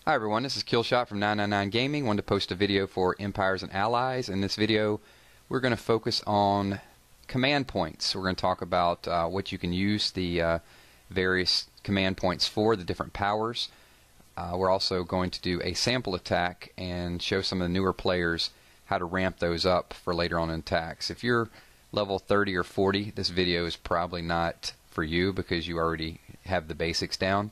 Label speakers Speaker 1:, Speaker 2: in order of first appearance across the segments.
Speaker 1: Hi everyone, this is Killshot from 999 Gaming. Wanted to post a video for Empires and Allies. In this video, we're going to focus on command points. We're going to talk about what you can use the various command points for, the different powers. We're also going to do a sample attack and show some of the newer players how to ramp those up for later on in attacks. If you're level 30 or 40, this video is probably not for you because you already have the basics down.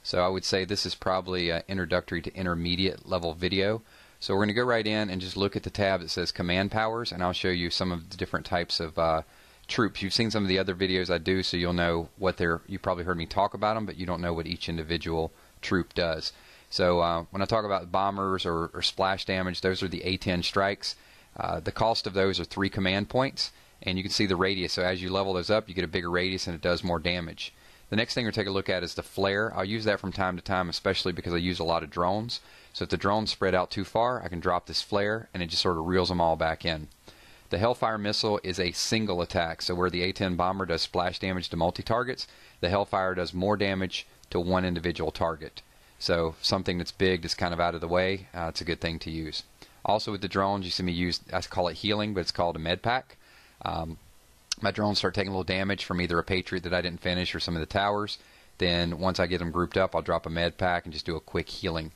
Speaker 1: So I would say this is probably an introductory to intermediate level video. So we're going to go right in and just look at the tab that says command powers, and I'll show you some of the different types of troops. You've seen some of the other videos I do, so you'll know what they're. You probably heard me talk about them, but you don't know what each individual troop does. So when I talk about bombers or splash damage, those are the A10 strikes. The cost of those are 3 command points, and you can see the radius. So as you level those up, you get a bigger radius and it does more damage. The next thing we're going to take a look at is the flare. I'll use that from time to time, especially because I use a lot of drones. So if the drones spread out too far, I can drop this flare and it just sort of reels them all back in. The Hellfire missile is a single attack. So where the A10 bomber does splash damage to multi-targets, the Hellfire does more damage to one individual target. So something that's big, that's kind of out of the way, it's a good thing to use. Also with the drones, you see me use, I call it healing, but it's called a Medpack. My drones start taking a little damage from either a Patriot that I didn't finish or some of the towers. Then once I get them grouped up, I'll drop a med pack and just do a quick healing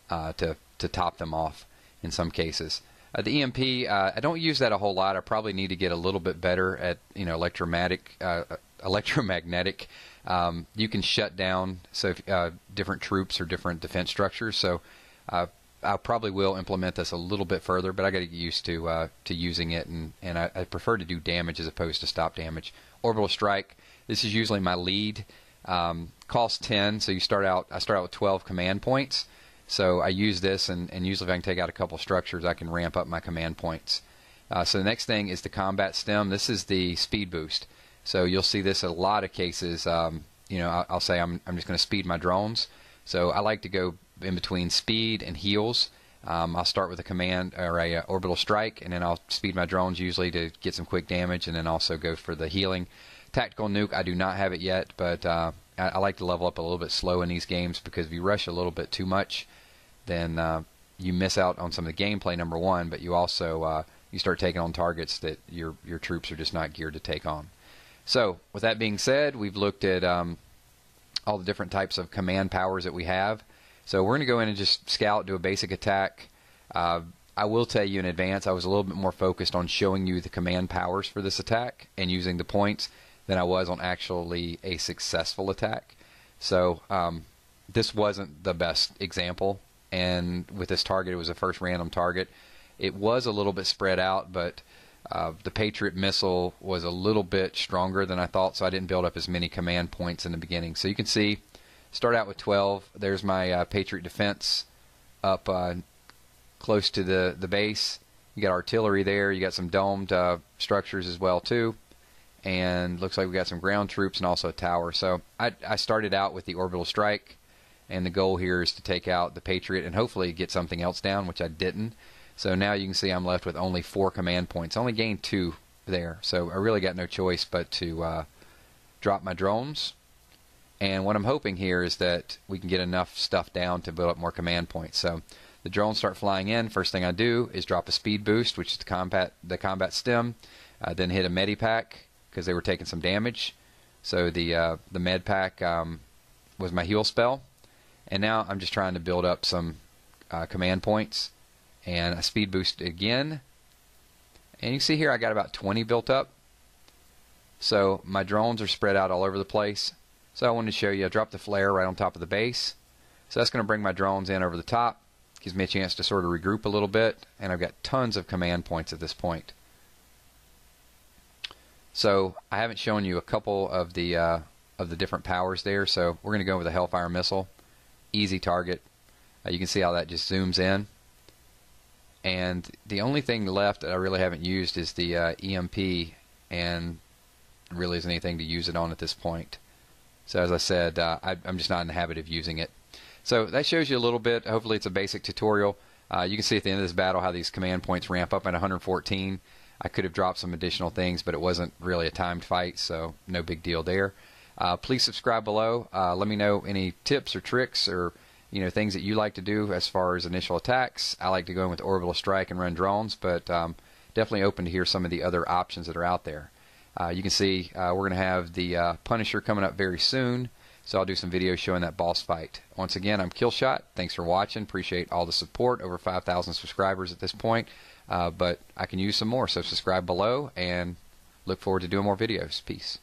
Speaker 1: to top them off in some cases. The EMP, I don't use that a whole lot. I probably need to get a little bit better at electromagnetic. You can shut down different troops or different defense structures. So I probably will implement this a little bit further, but I got to get used to using it, and I prefer to do damage as opposed to stop damage. Orbital Strike, this is usually my lead. Costs 10, so I start out with 12 command points. So I use this, and usually if I can take out a couple structures, I can ramp up my command points. So the next thing is the combat stim. This is the speed boost. So you'll see this in a lot of cases. I'll say I'm just going to speed my drones. So I like to go in between speed and heals. I'll start with a command or a orbital strike, and then I'll speed my drones usually to get some quick damage, and then also go for the healing. Tactical nuke, I do not have it yet, but I like to level up a little bit slow in these games, because if you rush a little bit too much, then you miss out on some of the gameplay, number one, but you also you start taking on targets that your troops are just not geared to take on. So with that being said, we've looked at all the different types of command powers that we have. So we're going to go in and just scout, do a basic attack. I will tell you in advance, I was a little bit more focused on showing you the command powers for this attack and using the points than I was on actually a successful attack. So this wasn't the best example, and with this target, it was the first random target. It was a little bit spread out, but the Patriot missile was a little bit stronger than I thought, so I didn't build up as many command points in the beginning. So you can see, start out with 12. There's my Patriot defense up close to the base. You got artillery there. You got some domed structures as well too, and looks like we got some ground troops and also a tower. So I started out with the orbital strike, and the goal here is to take out the Patriot and hopefully get something else down, which I didn't. So now you can see I'm left with only 4 command points. I only gained 2 there, so I really got no choice but to drop my drones. And what I'm hoping here is that we can get enough stuff down to build up more command points. So the drones start flying in. First thing I do is drop a speed boost, which is the combat stim. Then hit a Medpack because they were taking some damage. So the Medpack was my heal spell. And now I'm just trying to build up some command points. And a speed boost again. And you see here I got about 20 built up. So my drones are spread out all over the place. So I wanted to show you, I dropped the flare right on top of the base. So that's going to bring my drones in over the top. Gives me a chance to sort of regroup a little bit. And I've got tons of command points at this point. So I haven't shown you a couple of the different powers there. So we're going to go with the Hellfire missile. Easy target. You can see how that just zooms in. And the only thing left that I really haven't used is the EMP, and really isn't anything to use it on at this point. So as I said, I'm just not in the habit of using it. So that shows you a little bit. Hopefully it's a basic tutorial. You can see at the end of this battle how these command points ramp up at 114. I could have dropped some additional things, but it wasn't really a timed fight, so no big deal there. Please subscribe below. Let me know any tips or tricks or things that you like to do as far as initial attacks. I like to go in with Orbital Strike and run drones, but definitely open to hear some of the other options that are out there. You can see we're going to have the Punisher coming up very soon, so I'll do some videos showing that boss fight. Once again, I'm Killshot. Thanks for watching. Appreciate all the support. Over 5,000 subscribers at this point, but I can use some more, so subscribe below and look forward to doing more videos. Peace.